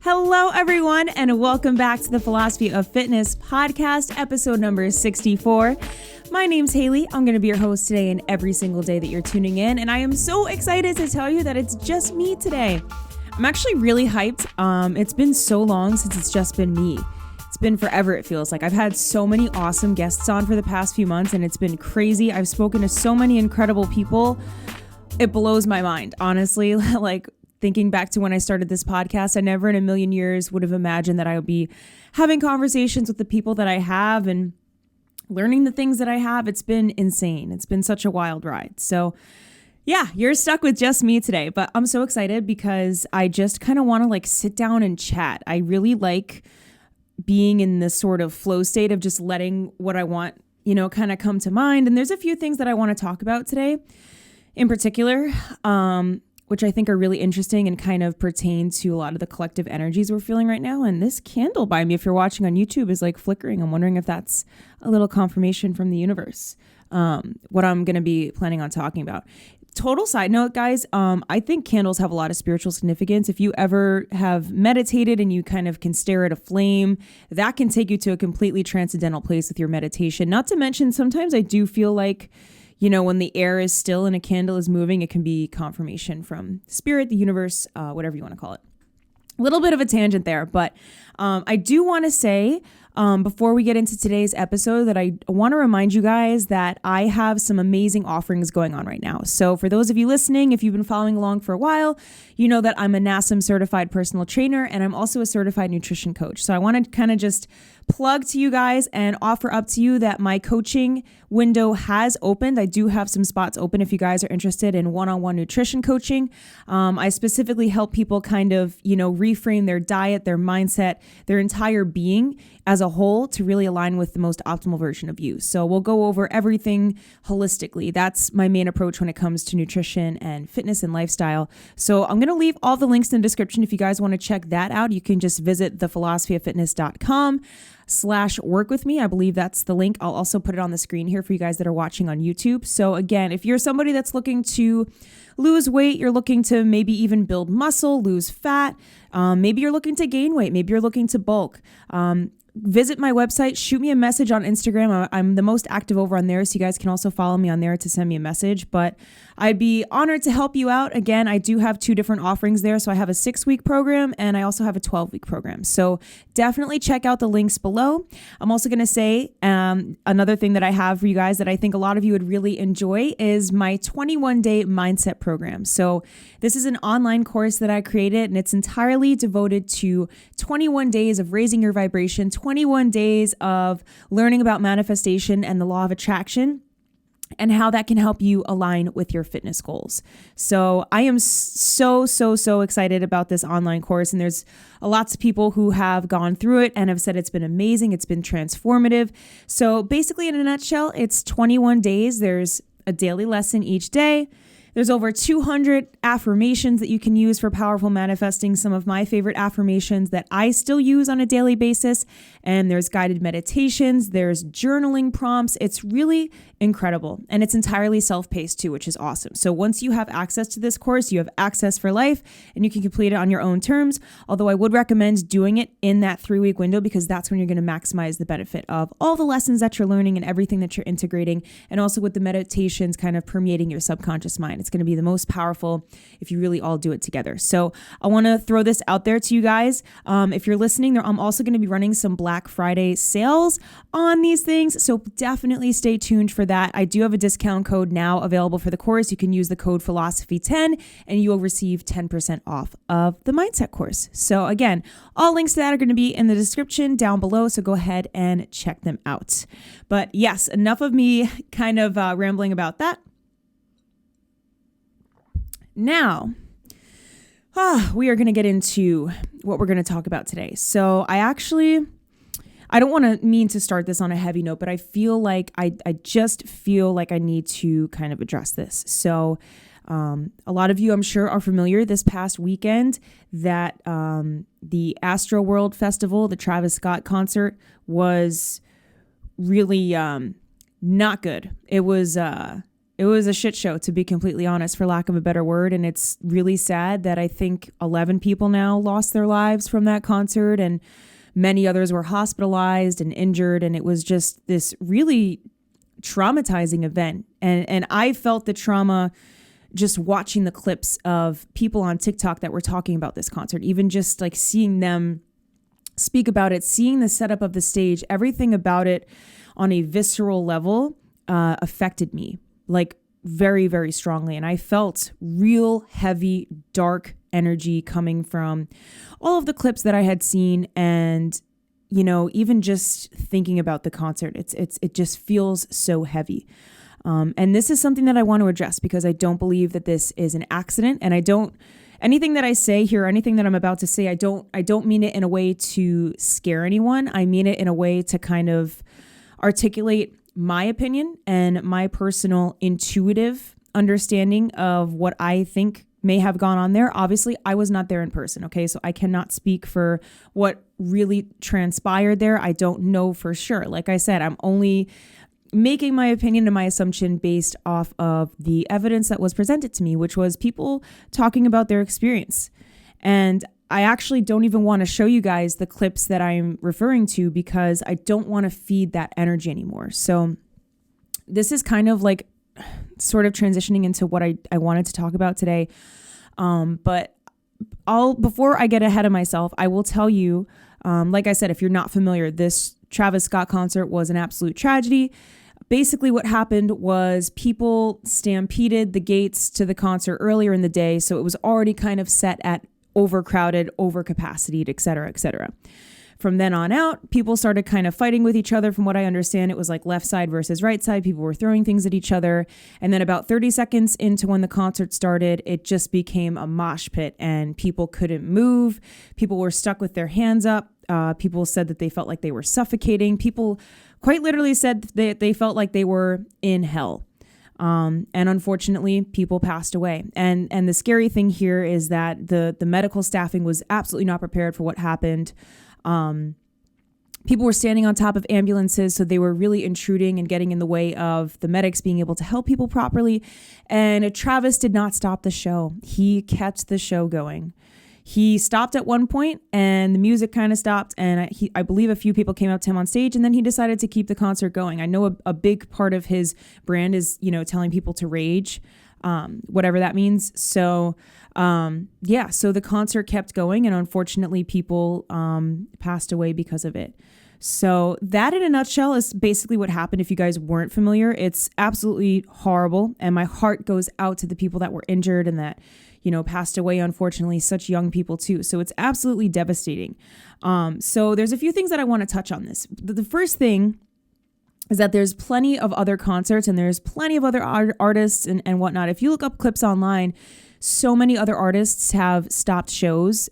Hello, everyone, and welcome back to the Philosophy of Fitness podcast, episode number 64. My name's Haley. I'm going to be your host today and every single day that you're tuning in, and I am so excited to tell you that it's just me today. I'm actually really hyped. It's been so long since it's just been me. It's been forever, it feels like. I've had so many awesome guests on for the past few months, and it's been crazy. I've spoken to so many incredible people. It blows my mind, honestly. Like, thinking back to when I started this podcast, I never in a million years would have imagined that I would be having conversations with the people that I have and learning the things that I have. It's been insane. It's been such a wild ride. So yeah, you're stuck with just me today, but I'm so excited because I just kind of want to sit down and chat. I really like being in this sort of flow state of just letting what I want, kind of come to mind. And there's a few things that I want to talk about today in particular, which I think are really interesting and kind of pertain to a lot of the collective energies we're feeling right now. And this candle by me, if you're watching on YouTube, is flickering. I'm wondering if that's a little confirmation from the universe, what I'm going to be planning on talking about. Total side note, guys, I think candles have a lot of spiritual significance. If you ever have meditated and you kind of can stare at a flame, that can take you to a completely transcendental place with your meditation. Not to mention, sometimes I do feel like, when the air is still and a candle is moving, it can be confirmation from spirit, the universe, whatever you want to call it. A little bit of a tangent there, but I do want to say before we get into today's episode that I want to remind you guys that I have some amazing offerings going on right now. So for those of you listening, if you've been following along for a while, you know that I'm a NASM certified personal trainer and I'm also a certified nutrition coach. So I want to kind of just plug to you guys and offer up to you that my coaching window has opened. I do have some spots open if you guys are interested in one-on-one nutrition coaching. I specifically help people kind of, reframe their diet, their mindset, their entire being as a whole to really align with the most optimal version of you. So we'll go over everything holistically. That's my main approach when it comes to nutrition and fitness and lifestyle. So I'm going to leave all the links in the description. If you guys want to check that out, you can just visit thephilosophyofitness.com/work with me. I believe that's the link. I'll also put it on the screen here for you guys that are watching on YouTube. So again, if you're somebody that's looking to lose weight, you're looking to maybe even build muscle, lose fat, maybe you're looking to gain weight, maybe you're looking to bulk, visit my website, shoot me a message on Instagram. I'm the most active over on there, so you guys can also follow me on there to send me a message, but I'd be honored to help you out. Again, I do have two different offerings there. So I have a 6-week program and I also have a 12-week program. So definitely check out the links below. I'm also going to say another thing that I have for you guys that I think a lot of you would really enjoy is my 21-day mindset program. So this is an online course that I created and it's entirely devoted to 21 days of raising your vibration, 21 days of learning about manifestation and the law of attraction, and how that can help you align with your fitness goals. So I am so excited about this online course. And there's lots of people who have gone through it and have said it's been amazing. It's been transformative. So basically, in a nutshell, it's 21 days. There's a daily lesson each day. There's over 200 affirmations that you can use for powerful manifesting, some of my favorite affirmations that I still use on a daily basis. And there's guided meditations, there's journaling prompts. It's really incredible. And it's entirely self-paced too, which is awesome. So once you have access to this course, you have access for life and you can complete it on your own terms. Although I would recommend doing it in that 3-week window because that's when you're going to maximize the benefit of all the lessons that you're learning and everything that you're integrating. And also with the meditations kind of permeating your subconscious mind. It's going to be the most powerful if you really all do it together. So I want to throw this out there to you guys. If you're listening, I'm also going to be running some Black Friday sales on these things. So definitely stay tuned for that. I do have a discount code now available for the course. You can use the code philosophy10 and you will receive 10% off of the mindset course. So again, all links to that are going to be in the description down below. So go ahead and check them out. But yes, enough of me kind of rambling about that. Now, we are going to get into what we're going to talk about today. So I don't want to mean to start this on a heavy note, but I feel like I just feel like I need to kind of address this. So a lot of you, I'm sure, are familiar this past weekend that the Astroworld Festival, the Travis Scott concert, was really not good. It was was a shit show, to be completely honest, for lack of a better word. And it's really sad that I think 11 people now lost their lives from that concert, and many others were hospitalized and injured. And it was just this really traumatizing event. And I felt the trauma just watching the clips of people on TikTok that were talking about this concert, even just like seeing them speak about it, seeing the setup of the stage, everything about it on a visceral level affected me like very, very strongly. And I felt real heavy, dark energy coming from all of the clips that I had seen. And, you know, even just thinking about the concert, it just feels so heavy. And this is something that I want to address, because I don't believe that this is an accident. And anything that I say here, anything that I'm about to say, I don't mean it in a way to scare anyone. I mean it in a way to kind of articulate my opinion and my personal intuitive understanding of what I think may have gone on there. Obviously, I was not there in person. Okay. So I cannot speak for what really transpired there. I don't know for sure. Like I said, I'm only making my opinion and my assumption based off of the evidence that was presented to me, which was people talking about their experience. And I actually don't even want to show you guys the clips that I'm referring to, because I don't want to feed that energy anymore. So this is kind of like sort of transitioning into what I wanted to talk about today. But before I get ahead of myself, I will tell you, like I said, if you're not familiar, this Travis Scott concert was an absolute tragedy. Basically what happened was people stampeded the gates to the concert earlier in the day. So it was already kind of set at overcrowded, overcapacity, et cetera, et cetera. From then on out, people started kind of fighting with each other. From what I understand, it was like left side versus right side. People were throwing things at each other. And then about 30 seconds into when the concert started, it just became a mosh pit and people couldn't move. People were stuck with their hands up. People said that they felt like they were suffocating. People quite literally said that they felt like they were in hell. And unfortunately, people passed away. And the scary thing here is that the medical staffing was absolutely not prepared for what happened. People were standing on top of ambulances, so they were really intruding and getting in the way of the medics being able to help people properly. And Travis did not stop the show. He kept the show going. He stopped at one point and the music kind of stopped, and I believe a few people came up to him on stage, and then he decided to keep the concert going. I know a big part of his brand is, you know, telling people to rage, whatever that means. So, so the concert kept going, and unfortunately people passed away because of it. So that in a nutshell is basically what happened. If you guys weren't familiar, it's absolutely horrible. And my heart goes out to the people that were injured and that, you know, passed away, unfortunately, such young people too. So it's absolutely devastating. So there's a few things that I want to touch on this. The first thing is that there's plenty of other concerts and there's plenty of other artists and whatnot. If you look up clips online, so many other artists have stopped shows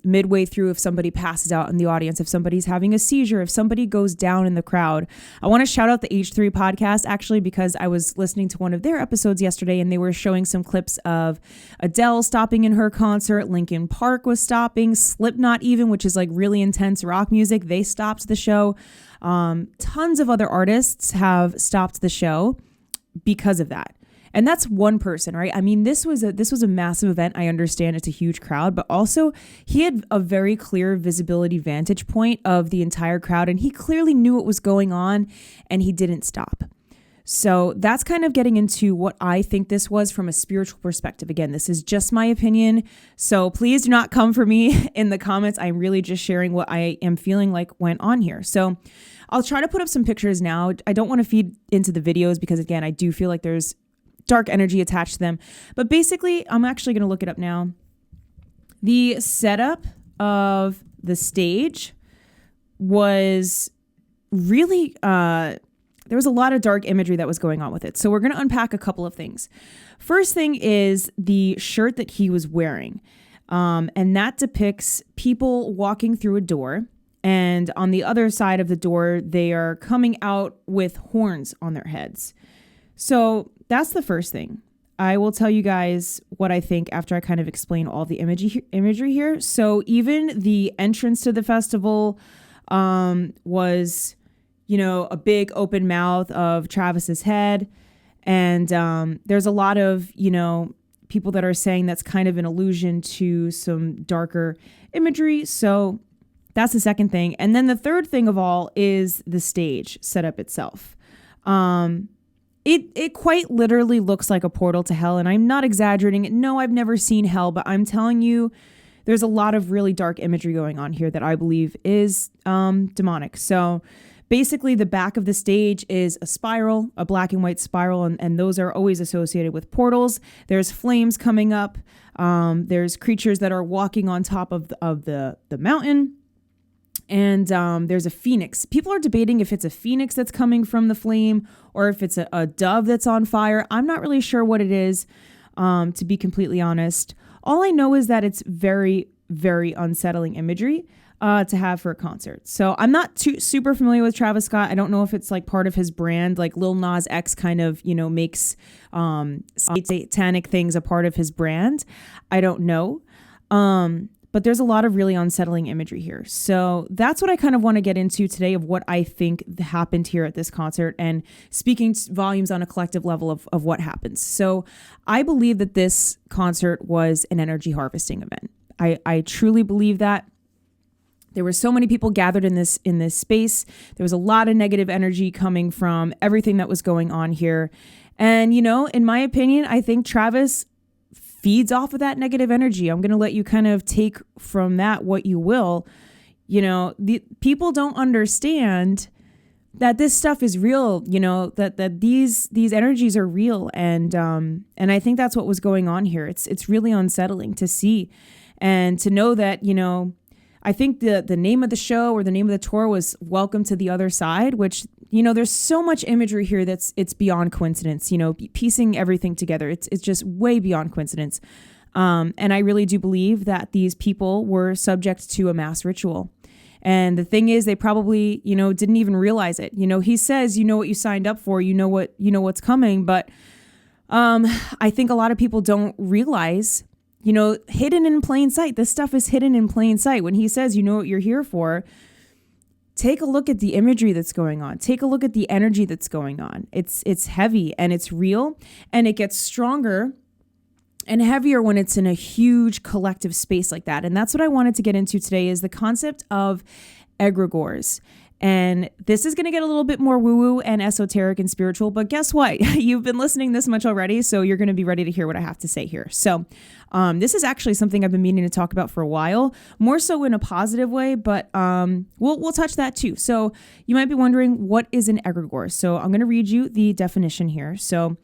midway through if somebody passes out in the audience, if somebody's having a seizure, if somebody goes down in the crowd. I want to shout out the H3 podcast, actually, because I was listening to one of their episodes yesterday and they were showing some clips of Adele stopping in her concert. Linkin Park was stopping. Slipknot even, which is like really intense rock music, they stopped the show. Tons of other artists have stopped the show because of that. And that's one person, right? I mean, this was a massive event. I understand it's a huge crowd, but also he had a very clear visibility vantage point of the entire crowd, and he clearly knew what was going on, and he didn't stop. So that's kind of getting into what I think this was from a spiritual perspective. Again, this is just my opinion, so please do not come for me in the comments. I'm really just sharing what I am feeling like went on here. So I'll try to put up some pictures now. I don't want to feed into the videos because, again, I do feel like there's dark energy attached to them. But basically, I'm actually going to look it up now. The setup of the stage was really, there was a lot of dark imagery that was going on with it. So we're going to unpack a couple of things. First thing is the shirt that he was wearing. And that depicts people walking through a door. And on the other side of the door, they are coming out with horns on their heads. So that's the first thing. I will tell you guys what I think after I kind of explain all the imagery here. So even the entrance to the festival was, you know, a big open mouth of Travis's head. And there's a lot of, people that are saying that's kind of an allusion to some darker imagery. So that's the second thing. And then the third thing of all is the stage setup itself. It quite literally looks like a portal to hell, and I'm not exaggerating. No, I've never seen hell, but I'm telling you, there's a lot of really dark imagery going on here that I believe is demonic. So basically, the back of the stage is a spiral, a black and white spiral, and those are always associated with portals. There's flames coming up. There's creatures that are walking on top of the mountain. And there's a phoenix. People are debating if it's a phoenix that's coming from the flame or if it's a dove that's on fire. I'm not really sure what it is, to be completely honest. All I know is that it's very, very unsettling imagery to have for a concert. So I'm not too super familiar with Travis Scott. I don't know if it's like part of his brand, like Lil Nas X kind of, makes satanic things a part of his brand. I don't know. But there's a lot of really unsettling imagery here. So that's what I kind of want to get into today of what I think happened here at this concert and speaking volumes on a collective level of what happens. So I believe that this concert was an energy harvesting event. I truly believe that. There were so many people gathered in this space. There was a lot of negative energy coming from everything that was going on here. And, in my opinion, I think Travis feeds off of that negative energy. I'm going to let you kind of take from that what you will. The people don't understand that this stuff is real, that these energies are real. And I think that's what was going on here. It's really unsettling to see and to know that, I think the name of the show or the name of the tour was Welcome to the Other Side, which, there's so much imagery here it's beyond coincidence, piecing everything together. It's just way beyond coincidence. And I really do believe that these people were subject to a mass ritual. And the thing is, they probably, didn't even realize it. He says, what you signed up for, what's coming. But I think a lot of people don't realize, hidden in plain sight. This stuff is hidden in plain sight. When he says, what you're here for, take a look at the imagery that's going on. Take a look at the energy that's going on. It's heavy and it's real, and it gets stronger and heavier when it's in a huge collective space like that. And that's what I wanted to get into today is the concept of egregores. And this is going to get a little bit more woo-woo and esoteric and spiritual, but guess what? You've been listening this much already, so you're going to be ready to hear what I have to say here. So this is actually something I've been meaning to talk about for a while, more so in a positive way, but we'll touch that too. So you might be wondering, what is an egregore? So I'm going to read you the definition here. So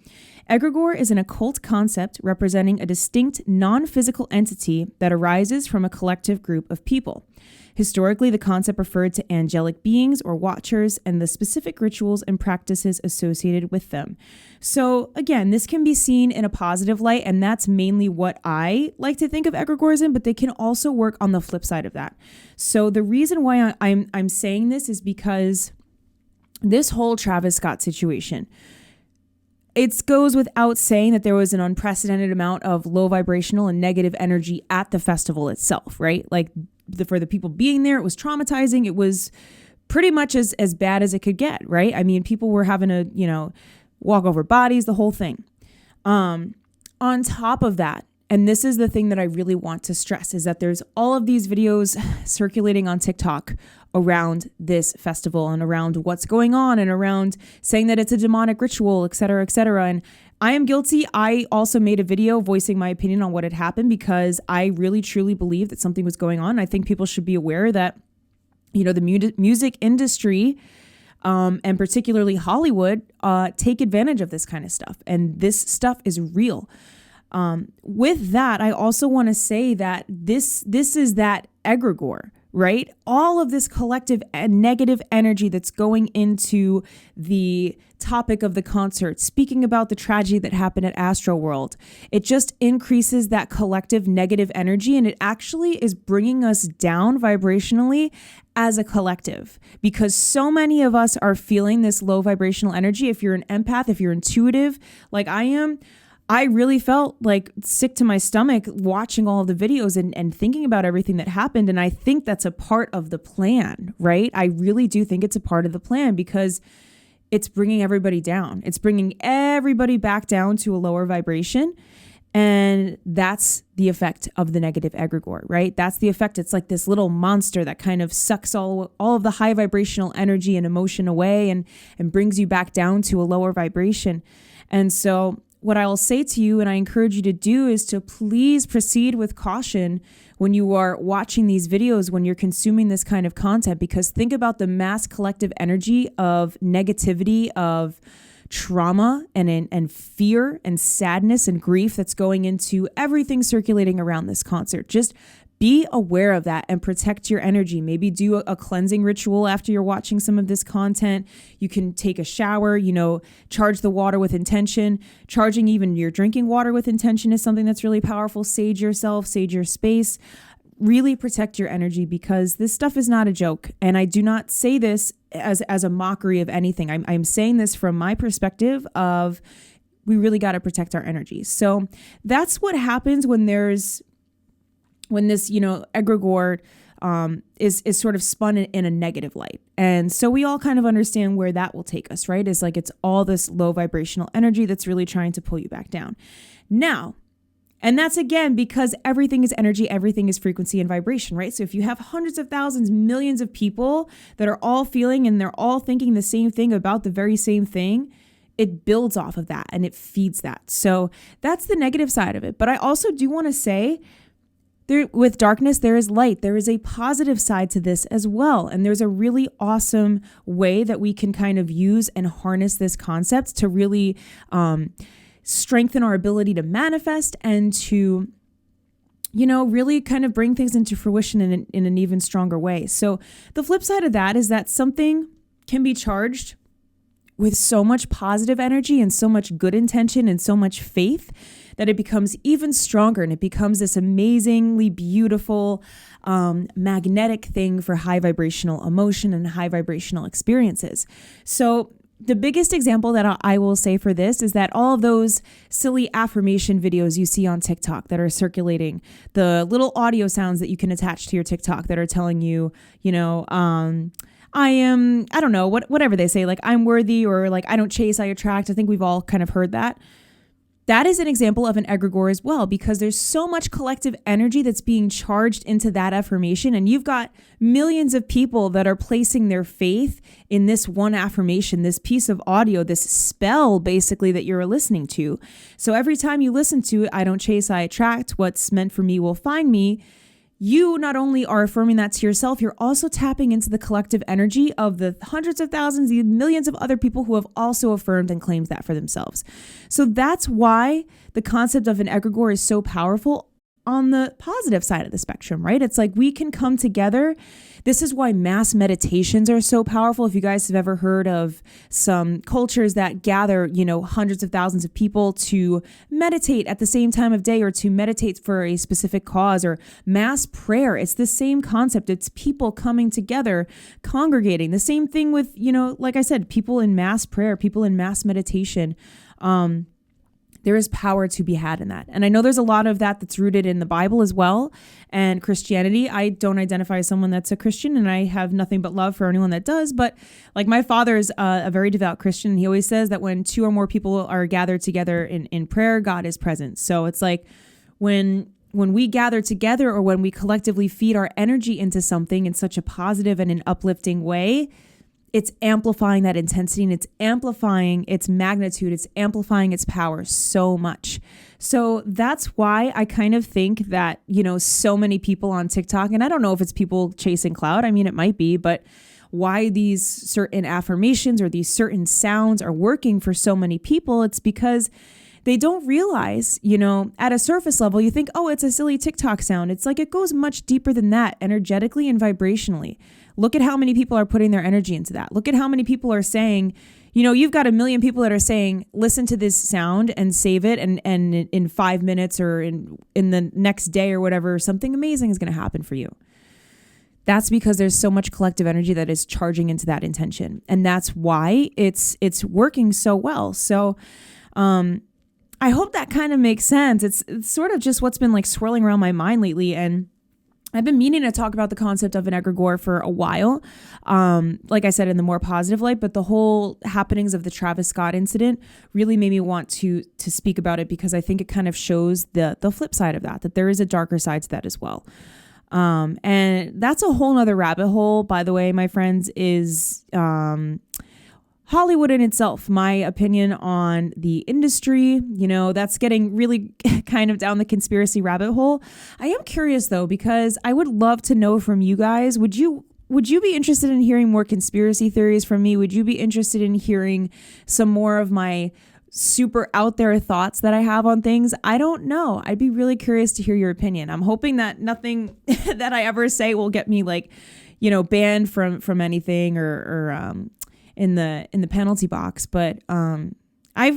egregore is an occult concept representing a distinct non-physical entity that arises from a collective group of people. Historically, the concept referred to angelic beings or watchers and the specific rituals and practices associated with them. So again, this can be seen in a positive light, and that's mainly what I like to think of egregores in, but they can also work on the flip side of that. So the reason why I'm saying this is because this whole Travis Scott situation, it goes without saying that there was an unprecedented amount of low vibrational and negative energy at the festival itself, right? Like for the people being there, it was traumatizing. It was pretty much as bad as it could get, right? I mean, people were having to, walk over bodies, the whole thing. On top of that, and this is the thing that I really want to stress, is that there's all of these videos circulating on TikTok around this festival and around what's going on and around saying that it's a demonic ritual, et cetera, et cetera. And I am guilty. I also made a video voicing my opinion on what had happened because I really, truly believe that something was going on. I think people should be aware that, the music industry, and particularly Hollywood, take advantage of this kind of stuff. And this stuff is real. With that, I also want to say that this is that egregore, right? All of this collective and negative energy that's going into the topic of the concert, speaking about the tragedy that happened at Astroworld, it just increases that collective negative energy, and it actually is bringing us down vibrationally as a collective, because so many of us are feeling this low vibrational energy. If you're an empath, if you're intuitive like I am, I really felt like sick to my stomach watching all of the videos and thinking about everything that happened. And I think that's a part of the plan, right? I really do think it's a part of the plan, because it's bringing everybody down. It's bringing everybody back down to a lower vibration. And that's the effect of the negative egregore, right? That's the effect. It's like this little monster that kind of sucks all of the high vibrational energy and emotion away and brings you back down to a lower vibration. And so what I'll say to you, and I encourage you to do, is to please proceed with caution when you are watching these videos, when you're consuming this kind of content, because think about the mass collective energy of negativity, of trauma and fear and sadness and grief that's going into everything circulating around this concert. Just be aware of that and protect your energy. Maybe do a cleansing ritual after you're watching some of this content. You can take a shower, charge the water with intention. Charging even your drinking water with intention is something that's really powerful. Sage yourself, sage your space. Really protect your energy, because this stuff is not a joke. And I do not say this as a mockery of anything. I'm saying this from my perspective of we really got to protect our energy. So that's what happens when this, egregore is sort of spun in a negative light. And so we all kind of understand where that will take us, right? It's like it's all this low vibrational energy that's really trying to pull you back down. Now, and that's again because everything is energy, everything is frequency and vibration, right? So if you have hundreds of thousands, millions of people that are all feeling and they're all thinking the same thing about the very same thing, it builds off of that and it feeds that. So that's the negative side of it. But I also do want to say, with darkness, there is light. There is a positive side to this as well. And there's a really awesome way that we can kind of use and harness this concept to really strengthen our ability to manifest and to, really kind of bring things into fruition in an even stronger way. So the flip side of that is that something can be charged with so much positive energy and so much good intention and so much faith that it becomes even stronger, and it becomes this amazingly beautiful, magnetic thing for high vibrational emotion and high vibrational experiences. So the biggest example that I will say for this is that all of those silly affirmation videos you see on TikTok that are circulating, the little audio sounds that you can attach to your TikTok that are telling you, I am, I don't know, whatever they say, like I'm worthy, or like I don't chase, I attract. I think we've all kind of heard that. That is an example of an egregore as well, because there's so much collective energy that's being charged into that affirmation. And you've got millions of people that are placing their faith in this one affirmation, this piece of audio, this spell basically that you're listening to. So every time you listen to it, I don't chase, I attract. What's meant for me will find me. You not only are affirming that to yourself, you're also tapping into the collective energy of the hundreds of thousands, the millions of other people who have also affirmed and claimed that for themselves. So that's why the concept of an egregore is so powerful on the positive side of the spectrum, right? It's like we can come together. This is why mass meditations are so powerful. If you guys have ever heard of some cultures that gather, hundreds of thousands of people to meditate at the same time of day, or to meditate for a specific cause, or mass prayer, it's the same concept. It's people coming together, congregating. The same thing with, like I said, people in mass prayer, people in mass meditation. There is power to be had in that. And I know there's a lot of that that's rooted in the Bible as well, and Christianity. I don't identify as someone that's a Christian, and I have nothing but love for anyone that does. But like my father is a very devout Christian, and he always says that when two or more people are gathered together in prayer, God is present. So it's like when we gather together, or when we collectively feed our energy into something in such a positive and an uplifting way, it's amplifying that intensity, and it's amplifying its magnitude. It's amplifying its power so much. So that's why I kind of think that, so many people on TikTok, and I don't know if it's people chasing clout. I mean, it might be, but why these certain affirmations or these certain sounds are working for so many people, it's because they don't realize, at a surface level, you think, oh, it's a silly TikTok sound. It's like it goes much deeper than that, energetically and vibrationally. Look at how many people are putting their energy into that. Look at how many people are saying, you've got 1 million people that are saying, listen to this sound and save it. And in 5 minutes or in the next day or whatever, something amazing is going to happen for you. That's because there's so much collective energy that is charging into that intention. And that's why it's working so well. So, I hope that kind of makes sense. It's sort of just what's been like swirling around my mind lately. And I've been meaning to talk about the concept of an egregore for a while. Like I said, in the more positive light, but the whole happenings of the Travis Scott incident really made me want to speak about it, because I think it kind of shows the flip side of that there is a darker side to that as well. And that's a whole nother rabbit hole, by the way, my friends, is Hollywood in itself. My opinion on the industry, that's getting really kind of down the conspiracy rabbit hole. I am curious though, because I would love to know from you guys, would you be interested in hearing more conspiracy theories from me? Would you be interested in hearing some more of my super out there thoughts that I have on things? I don't know. I'd be really curious to hear your opinion. I'm hoping that nothing that I ever say will get me banned from anything or in the penalty box. But I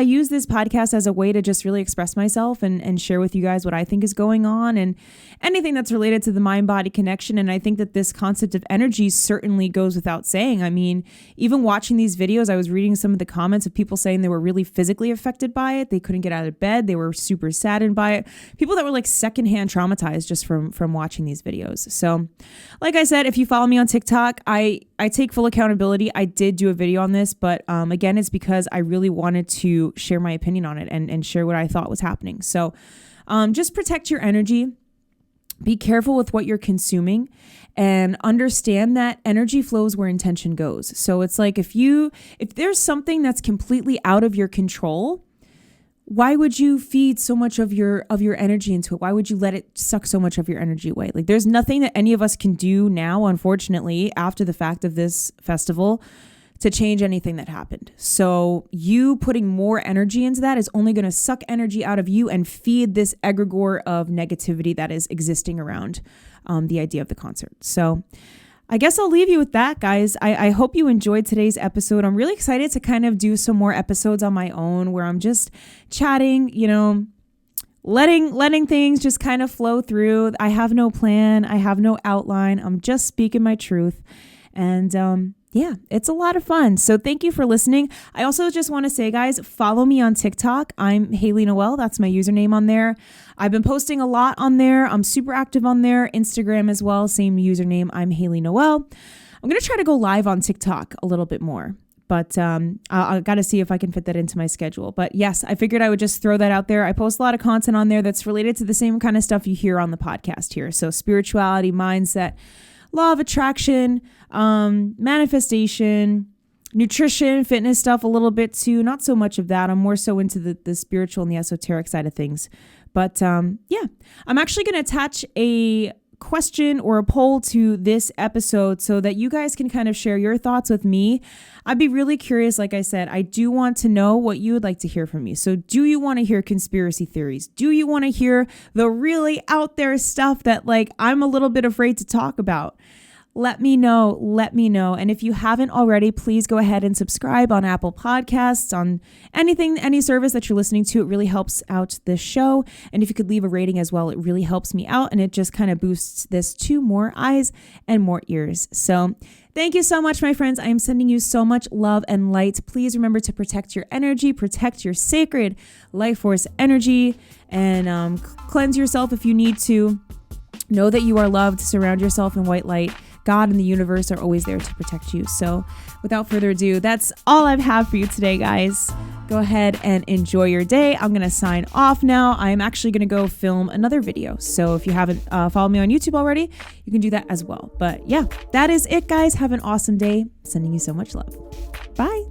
use this podcast as a way to just really express myself and share with you guys what I think is going on and anything that's related to the mind-body connection. And I think that this concept of energy certainly goes without saying. I mean, even watching these videos, I was reading some of the comments of people saying they were really physically affected by it. They couldn't get out of bed. They were super saddened by it. People that were secondhand traumatized just from watching these videos. So like I said, if you follow me on TikTok, I take full accountability. I did do a video on this, but again, it's because I really wanted to share my opinion on it and share what I thought was happening. So just protect your energy. Be careful with what you're consuming and understand that energy flows where intention goes. So it's like if there's something that's completely out of your control, why would you feed so much of your energy into it? Why would you let it suck so much of your energy away? There's nothing that any of us can do now, unfortunately, after the fact of this festival to change anything that happened. So you putting more energy into that is only going to suck energy out of you and feed this egregore of negativity that is existing around the idea of the concert. So I guess I'll leave you with that, guys. I hope you enjoyed today's episode. I'm really excited to kind of do some more episodes on my own where I'm just chatting, letting things just kind of flow through. I have no plan. I have no outline. I'm just speaking my truth. And yeah, it's a lot of fun. So thank you for listening. I also just want to say, guys, follow me on TikTok. I'm Haley Noel. That's my username on there. I've been posting a lot on there. I'm super active on there. Instagram as well. Same username. I'm Haley Noel. I'm going to try to go live on TikTok a little bit more, but I got to see if I can fit that into my schedule. But yes, I figured I would just throw that out there. I post a lot of content on there that's related to the same kind of stuff you hear on the podcast here. So spirituality, mindset, law of attraction, manifestation, nutrition, fitness stuff a little bit too. Not so much of that. I'm more so into the spiritual and the esoteric side of things. But yeah, I'm actually going to attach a question or a poll to this episode so that you guys can kind of share your thoughts with me. I'd be really curious. Like I said, I do want to know what you would like to hear from me. So do you want to hear conspiracy theories? Do you want to hear the really out there stuff that I'm a little bit afraid to talk about? Let me know. And if you haven't already, please go ahead and subscribe on Apple Podcasts, on any service that you're listening to. It really helps out this show. And if you could leave a rating as well, it really helps me out. And it just kind of boosts this to more eyes and more ears. So thank you so much, my friends. I am sending you so much love and light. Please remember to protect your energy, protect your sacred life force energy, and cleanse yourself if you need to. Know that you are loved. Surround yourself in white light. God and the universe are always there to protect you. So without further ado, that's all I have for you today, guys. Go ahead and enjoy your day. I'm going to sign off now. I'm actually going to go film another video. So if you haven't followed me on YouTube already, you can do that as well. But yeah, that is it, guys. Have an awesome day. Sending you so much love. Bye.